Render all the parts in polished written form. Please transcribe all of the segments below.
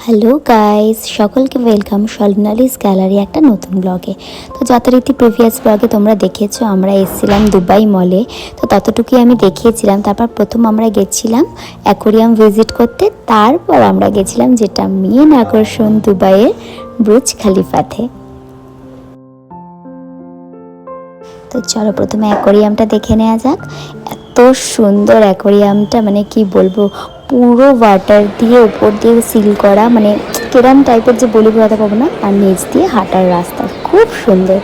Hello guys, সকলকে welcome স্বর্ণালীস gallery একটা নতুন ব্লগে। তো যথারীতি প্রিভিয়াস ব্লগে তোমরা দেখেছো আমরা এসেছিলাম দুবাই মলে। তো ততটুকুই আমি দেখিয়েছিলাম। তারপর প্রথম আমরা গেছিলাম অ্যাকোরিয়াম ভিজিট করতে, তারপর আমরা গেছিলাম যেটা মেন আকর্ষণ দুবাইয়ের বুর্জ খলিফাতে। তো চলো প্রথমে অ্যাকোরিয়ামটা দেখে নেওয়া যাক। এত সুন্দর অ্যাকোরিয়ামটা, মানে কি বলবো, পুরো ওয়াটার দিয়ে উপর দিয়ে সিল করা, মানে কেরাম টাইপের যে বলি বোঝাতে পারবো না। আর নিচ দিয়ে হাঁটার রাস্তা খুব সুন্দর।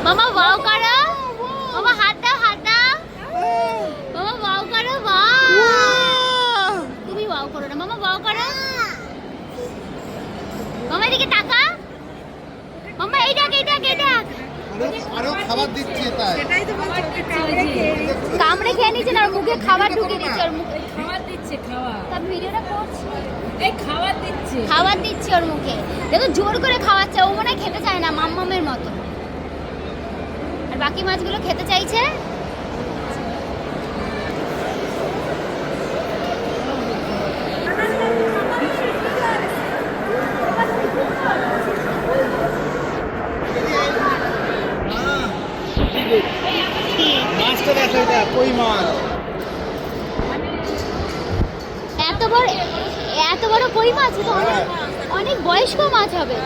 মামা ওয়াও করো, মামা হাত দাও, হাত দাও, মামা ওয়াও করো, ওয়াও, তুমি ওয়াও করো না, মামা ওয়াও করো, মামা এদিকে তাকা, মামা এই দেখ, এই দেখ, এই দেখ, আরো খাবার দিচ্ছে, তাই সেটাই তো বলছি, ওকে কামড়ে খেয়ে নিচ্ছে না, ওর মুখে খাবার ঢুকে দিচ্ছে, ওর মুখে খাবার দিচ্ছে, খাওয়া তার ভিডিওটা করছি, এই খাবার দিচ্ছে, খাবার দিচ্ছে ওর মুখে, দেখো জোর করে খাওয়াচ্ছে, ও মনে হয় খেতে চায় না, মাম্মামের মতো। আর বাকি মাছগুলো খেতে চাইছে। মাছটা দেখো, এটা কই মাছ। এত বড় কই মাছ, তো অনেক অনেক বয়স্ক মাছ হবে,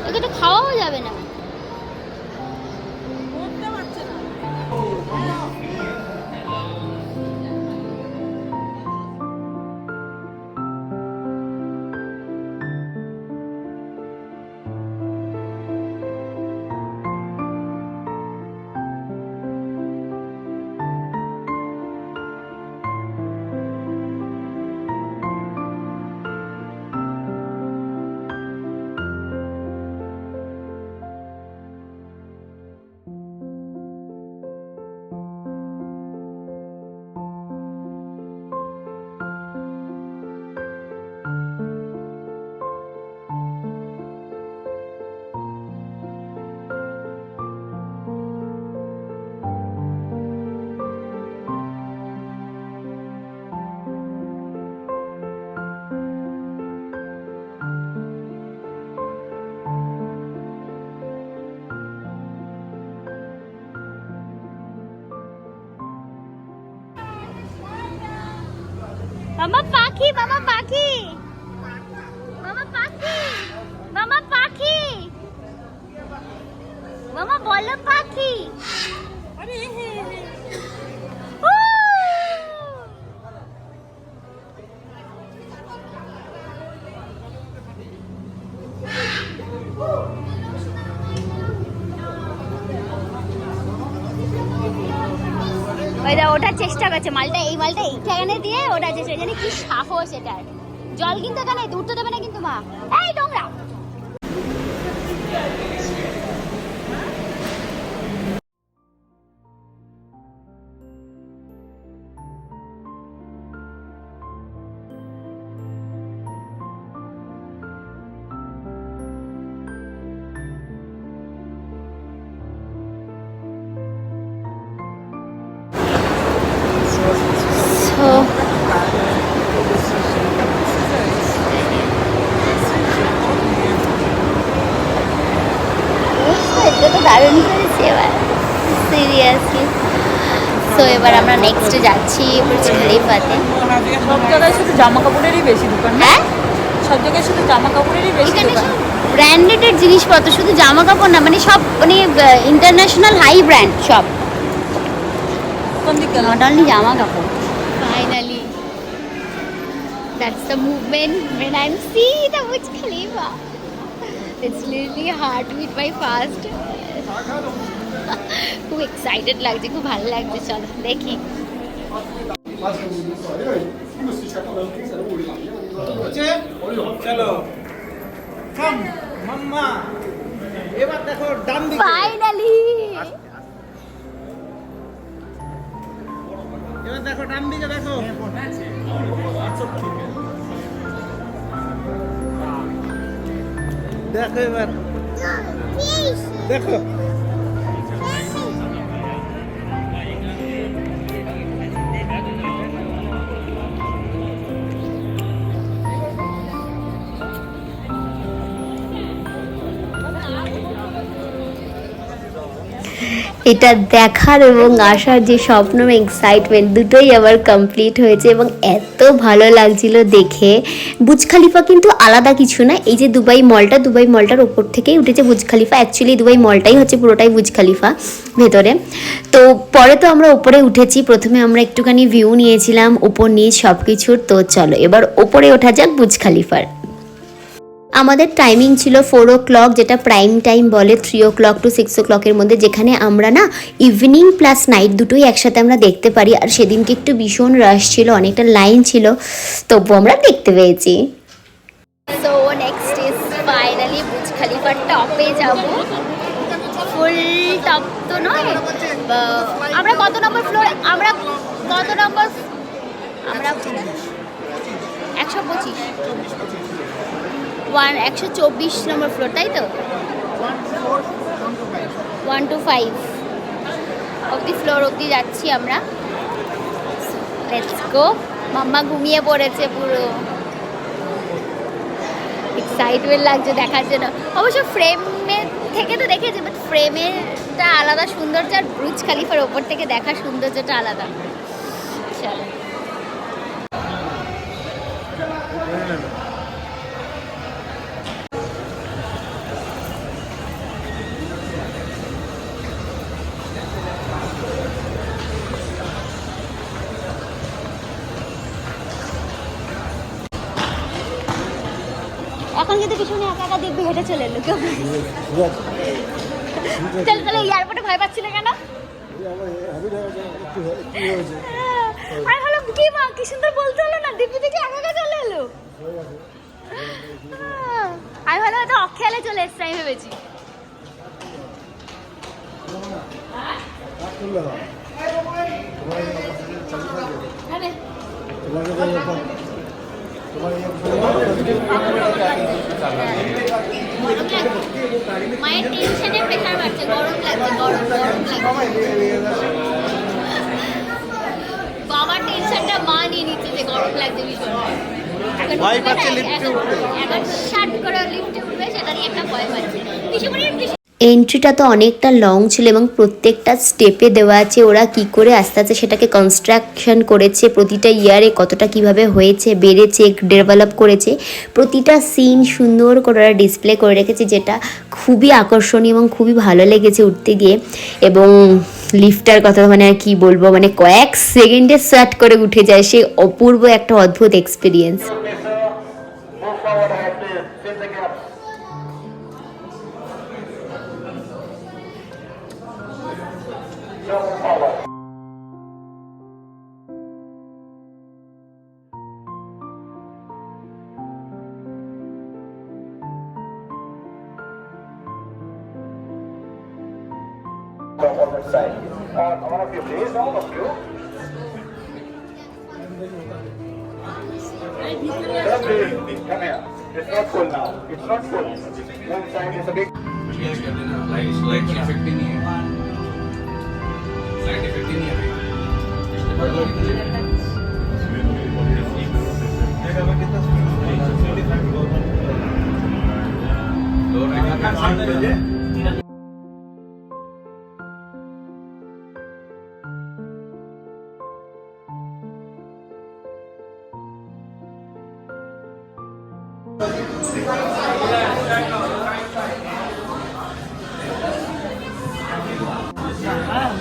ওকে তো খাওয়াও যাবে না। মামা পাখি, মামা পাখি, মামা পাখি, মামা পাখি, মামা বলো পাখি। ওটার চেষ্টা করছে মালটা, এই মালটা এইখানে দিয়ে ওটা চেষ্টা, জানি কি সাহস এটার। জল কিন্তু এখানে দূর তো দেবে না কিন্তু মা, এই নোংরা। দারুণ করেছে এবার, সিরিয়াসলি। সো এবার আমরা নেক্সটে যাচ্ছি বুর্জ খলিফাতে। সব জায়গায় শুধু জামা কাপড়েরই বেশি দোকান, হ্যাঁ সব জায়গায় শুধু জামা কাপড়েরই বেশি এখানে দোকান। সব ব্র্যান্ডেড জিনিসপত্র, শুধু জামা কাপড় না, মানে সব, মানে ইন্টারন্যাশনাল হাই ব্র্যান্ড সব, কোন দিকে নট অনলি জামা কাপড়। Finally that's the movement when I see the Burj Khalifa. It's literally heartbeat my fast. খুব এক্সাইটেড লাগছে, খুব ভালো লাগছে। চলো দেখি। চলো কাম মাম্মা এবার দেখো ডান দিকে ফাইনালি এবার দেখো ডান দিকে দেখো দেখো এবার দেখো এটা দেখার এবং আসার যে স্বপ্ন এক্সাইটমেন্ট দুটোই আমার কমপ্লিট হয়েছে এবং এত ভালো লাগছিল দেখে। বুর্জ খলিফা কিন্তু আলাদা কিছু না, এই যে দুবাই মলটার ওপর থেকেই উঠেছে বুর্জ খলিফা। অ্যাকচুয়ালি দুবাই মলটাই হচ্ছে পুরোটাই বুর্জ খলিফা ভেতরে। তো পরে তো আমরা ওপরে উঠেছি, প্রথমে আমরা একটুখানি ভিউ নিয়েছিলাম ওপর নিচ সব কিছুর। তো চলো এবার ওপরে ওঠা যাক বুর্জ খলিফার। আমাদের টাইমিং ছিল 4 o'clock, যেটা প্রাইম টাইম বলে, 3 o'clock to 6 o'clock এর মধ্যে, যেখানে আমরা না ইভিনিং প্লাস নাইট দুটোই একসাথে আমরা দেখতে পারি। আর সেদিনকে একটু ভীষণ রাশ ছিল, অনেকটা লাইন ছিল, তবু আমরা দেখতে পেয়েছি। So next is finally Burj খলিফার টপে যাব। ফুল টপ তো নয়, আমরা কত নম্বর ফ্লোর, আমরা 124 নম্বর ফ্লোর, তাই তো 1 to 5 অব্দি ফ্লোর অব্দি যাচ্ছি আমরা। Let's go. মাম্মা ঘুমিয়ে পড়েছে পুরো, এক্সাইটমেন্ট লাগছে দেখার জন্য। অবশ্য ফ্রেমের থেকে তো দেখেছি, বাট ফ্রেমেরটা আলাদা সৌন্দর্য আর বুর্জ খলিফার ওপর থেকে দেখার সৌন্দর্যটা আলাদা। চলো এখন যদি পিছনে একা একা দেখবি হেঁটে চলে এলো কেউ। চল তাহলে এয়ারপোর্টে ভয় পাচ্ছিল কেন? আমি হলো কি মা, কি সুন্দর বলতে হলো না, দিব্যি থেকে একা একা চলে এলো। আমি ভালো হয়তো অখেয়ালে চলে এসছে, আমি ভেবেছি। মায়ের টেনশনে প্রেশার বাড়ছে, গরম লাগছে, গরম লাগছে। বাবার টেনশনটা মা নিয়ে নিচ্ছে যে গরম লাগছে ভীষণ। ভয় পাচ্ছে লিফটে উঠতে, এখন শার্ট করে লিফটে উঠবে, সেটা নিয়ে একটা ভয় পাচ্ছে। এন্ট্রিটা তো অনেকটা লং ছিল এবং প্রত্যেকটা স্টেপে দেওয়া আছে ওরা কি করে আস্তে আস্তে সেটাকে কনস্ট্রাকশন করেছে, প্রতিটা ইয়ারে কতটা কিভাবে হয়েছে, বেড়েছে, ডেভেলপ করেছে, প্রতিটা সিন সুন্দর করে ওরা ডিসপ্লে করে রেখেছে, যেটা খুবই আকর্ষণীয় এবং খুবই ভালো লেগেছে উঠতে গিয়ে। এবং লিফটার কথা মানে আর কি বলবো, মানে কয়েক সেকেন্ডে সার্ট করে উঠে যায়, সে অপূর্ব একটা অদ্ভুত experience. On the side. One of you, please, all of you. Come here. It's not full now. It's not full. One side is a big. Light effect ही नहीं है, लाइट इफेक्ट ही नहीं है।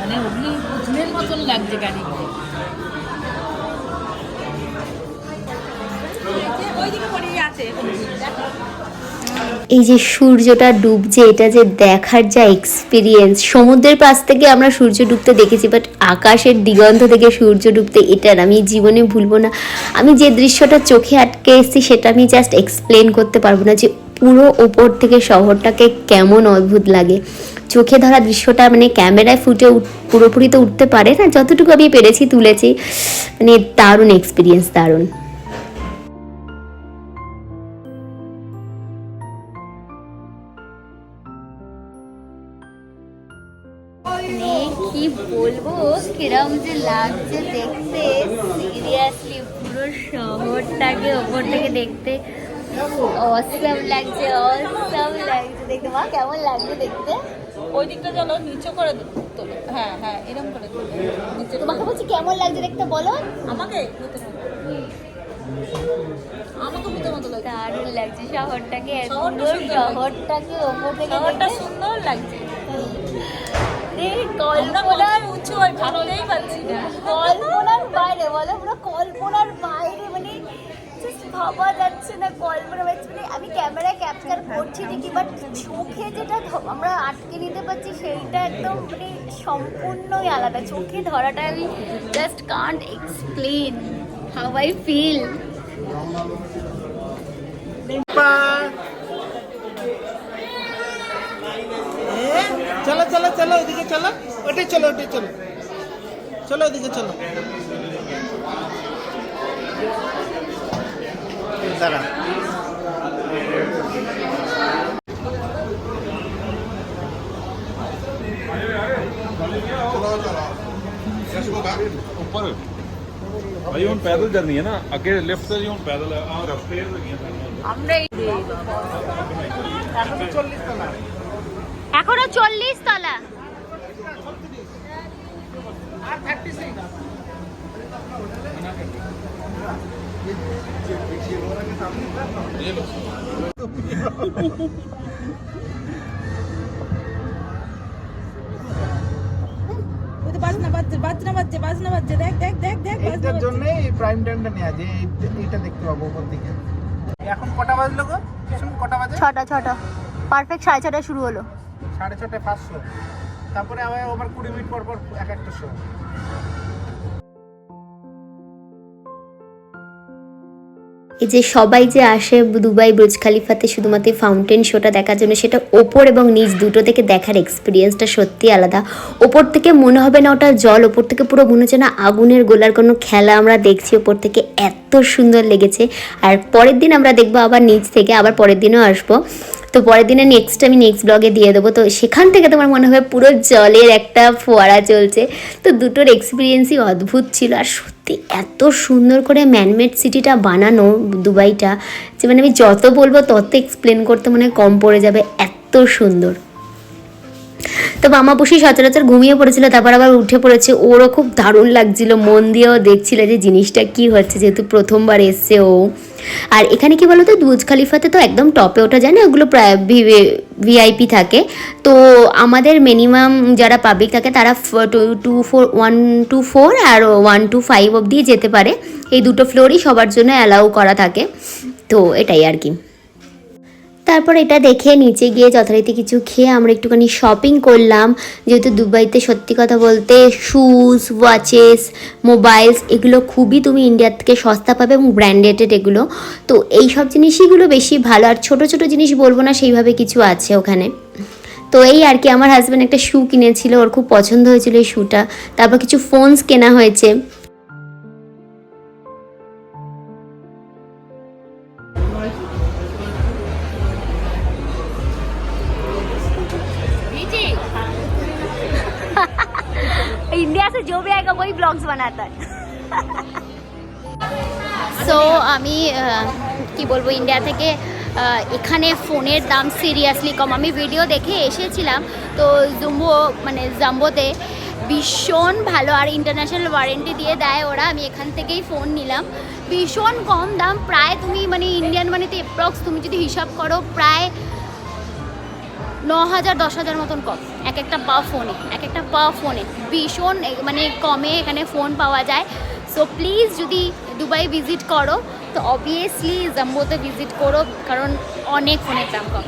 মানে অগ্নি পুজনের মতন লাগছে গাড়িগুলো। ওইদিকে পড়েই আছে এখন। এই যে সূর্যটা ডুবছে, এটা যে দেখার যা এক্সপিরিয়েন্স, সমুদ্রের পাশ থেকে আমরা সূর্য ডুবতে দেখেছি, বাট আকাশের দিগন্ত থেকে সূর্য ডুবতে, এটা আমি জীবনে ভুলবো না। আমি যে দৃশ্যটা চোখে আটকে এসেছি সেটা আমি জাস্ট এক্সপ্লেন করতে পারবো না, যে পুরো ওপর থেকে শহরটাকে কেমন অদ্ভুত লাগে। চোখে ধরা দৃশ্যটা মানে ক্যামেরায় ফুটে পুরোপুরি তো উঠতে পারে না, যতটুকু আমি পেরেছি তুলেছি। মানে দারুণ এক্সপিরিয়েন্স, দারুণ। মানে কি বলবো কিরম যে লাগছে দেখতে, সিরিয়াসলি পুরো শহরটাকে ওপর থেকে দেখতে অসম লাগছে, অসম লাগছে দেখতে। মা কেমন লাগছে দেখতে? ওই দিকটা চলো, নিচে করে তোলো। হ্যাঁ হ্যাঁ, এরকম করে তোলো নিচে। তোমাকে বলছি কেমন লাগছে দেখতে বলো। আমাকে আমাকে বুঝতে মতো লাগছে। দারুণ লাগছে শহরটাকে, এত শহরটা সুন্দর সুন্দর লাগছে। শহরটাকে ওপর থেকে শহরটা দেখতে। সুন্দর লাগছে। কল্পনার উঁচু আর ভাবতেই পারছি না। কল্পনার বাইরে বলো, পুরো কল্পনার বাইরে, মানে জাস্ট ভাবা যাচ্ছে না, কল্পনা যাচ্ছে। মানে আমি ক্যামেরায় ক্যাপচার করছি ঠিকই, বাট চোখে যেটা আমরা আটকে নিতে পারছি সেইটা একদম মানে সম্পূর্ণই আলাদা। চোখে ধরাটা আমি just can't explain how I feel. চলো চলো চলো, ওইদিকে চলো, ওটাই চলো, ওটাই চলো, চলো ওইদিকে চলো। দাঁড়া, ऊपर भाई उन पैदल जर्नी है ना, आगे लेफ्ट से उन पैदल है और रास्ते लगी हैं। আমরা এখনো 40 তলা। এখনো 40 তলা। আর 36। বাজনা বাজছে, দেখ দেখ দেখ দেখ। এইটার জন্যই প্রাইম টাইমটা নেওয়া, যে এইটা দেখতে পাবো ওপর দিকে। এখন কটা বাজলো গো? শুনুন, কটা বাজে? 6টা পারফেক্ট 6:30 শুরু হলো। 6:30 500, তারপরে আবার 20 মিনিট পর পর এক একটা শো। এই যে সবাই যে আসে দুবাই বুর্জ খালিফাতে শুধুমাত্র ফাউন্টেন শোটা দেখার জন্য, সেটা ওপর এবং নিচ দুটো থেকে দেখার এক্সপিরিয়েন্সটা সত্যি আলাদা। ওপর থেকে মনে হবে না ওটা জল, ওপর থেকে পুরো মনে হচ্ছে না আগুনের গোলার কোনো খেলা আমরা দেখছি ওপর থেকে, এত সুন্দর লেগেছে। আর পরের দিন আমরা দেখবো আবার নিচ থেকে, আবার পরের দিনও আসবো। তো পরের দিনে আমি নেক্সট ব্লগে দিয়ে দেবো। তো সেখান থেকে তোমার মনে হবে পুরো জলের একটা ফোয়ারা চলছে। তো দুটোর এক্সপিরিয়েন্সই অদ্ভুত ছিল। আর সত্যি এত সুন্দর করে ম্যানমেড সিটিটা বানানো দুবাইটা, যে মানে আমি যত বলবো তত এক্সপ্লেন করতে মনে হয় কম পড়ে যাবে, এত সুন্দর। তো মামা বসে সচরাচর ঘুমিয়ে পড়েছিল, তারপর আবার উঠে পড়েছে। ওরও খুব দারুণ লাগছিল, মন দিয়েও দেখছিল যে জিনিসটা কি হচ্ছে, যেহেতু প্রথমবার এসছে ও। আর এখানে কি বলতো, বুর্জ খালিফাতে তো একদম টপে ওঠা যায় না, ওগুলো প্রায় ভিআইপি থাকে। তো আমাদের মিনিমাম যারা পাবলিক থাকে তারা 1 to 4 আর 1 to 5 অবধি যেতে পারে। এই দুটো ফ্লোরই সবার জন্য অ্যালাউ করা থাকে। তো এটাই আর কি। তারপর এটা দেখে নিচে গিয়ে যথারীতি কিছু খেয়ে আমরা একটুখানি শপিং করলাম। যেহেতু দুবাইতে সত্যি কথা বলতে শুজ, ওয়াচেস, মোবাইলস এগুলো খুবই তুমি ইন্ডিয়ার থেকে সস্তা পাবে এবং ব্র্যান্ডেড এগুলো। তো এই সব জিনিসগুলো বেশি ভালো। আর ছোটো ছোটো জিনিস বলবো না, সেইভাবে কিছু আছে ওখানে। তো এই আর কি, আমার হাজব্যান্ড একটা শ্যু কিনেছিল, ওর খুব পছন্দ হয়েছিল এই শ্যুটা। তারপর কিছু ফোনস কেনা হয়েছে। इंडिया से जो भी आएगा वही ब्लॉग्स बनाता है। সো আমি কি বলবো, ইন্ডিয়া থেকে এখানে ফোনের দাম সিরিয়াসলি কম। আমি ভিডিও দেখে এসেছিলাম, তো জাম্বোতে ভীষণ ভালো, আর ইন্টারন্যাশনাল ওয়ারেন্টি দিয়ে দেয় ওরা। আমি এখান থেকেই ফোন নিলাম, ভীষণ কম দাম। প্রায় তুমি মানে ইন্ডিয়ান মানিতে অ্যাপ্রক্স তুমি যদি হিসাব করো প্রায় 9,000 10,000 মতন কম এক একটা ফোনে ভীষণ মানে কমে এখানে ফোন পাওয়া যায়। সো প্লিজ যদি দুবাই ভিজিট করো তো অবভিয়াসলি জাম্বোতে ভিজিট করো, কারণ অনেক ফোনের দাম কম।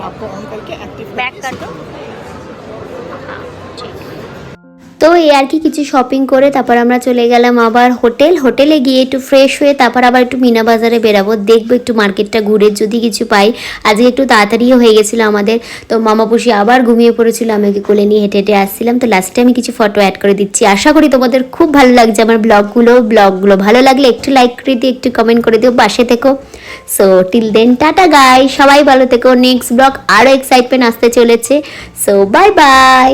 आपको ऑन करके एक्टिव बैक कर दो। তো এই আর কি কিছু শপিং করে তারপর আমরা চলে গেলাম আবার হোটেলে গিয়ে একটু ফ্রেশ হয়ে তারপর আবার একটু মিনা বাজারে বেরাবো, দেখবো একটু মার্কেটটা ঘুরে যদি কিছু পাই। আজকে একটু তাড়াতাড়িও হয়ে গেছিলো আমাদের, তো মামা পুষি আবার ঘুমিয়ে পড়েছিল, আমাকে কোলে নিয়ে হেঁটে হেঁটে আসছিলাম। তো লাস্টে আমি কিছু ফটো অ্যাড করে দিচ্ছি। আশা করি তোমাদের খুব ভালো লাগছে আমার ব্লগগুলো ভালো লাগলে একটু লাইক করে দিও, একটু কমেন্ট করে দিও, পাশে থেকো। সো টিল দেন টাটা গাই, সবাই ভালো থেকো। নেক্সট ব্লগ আরও এক্সাইটমেন্ট আসতে চলেছে। So bye bye.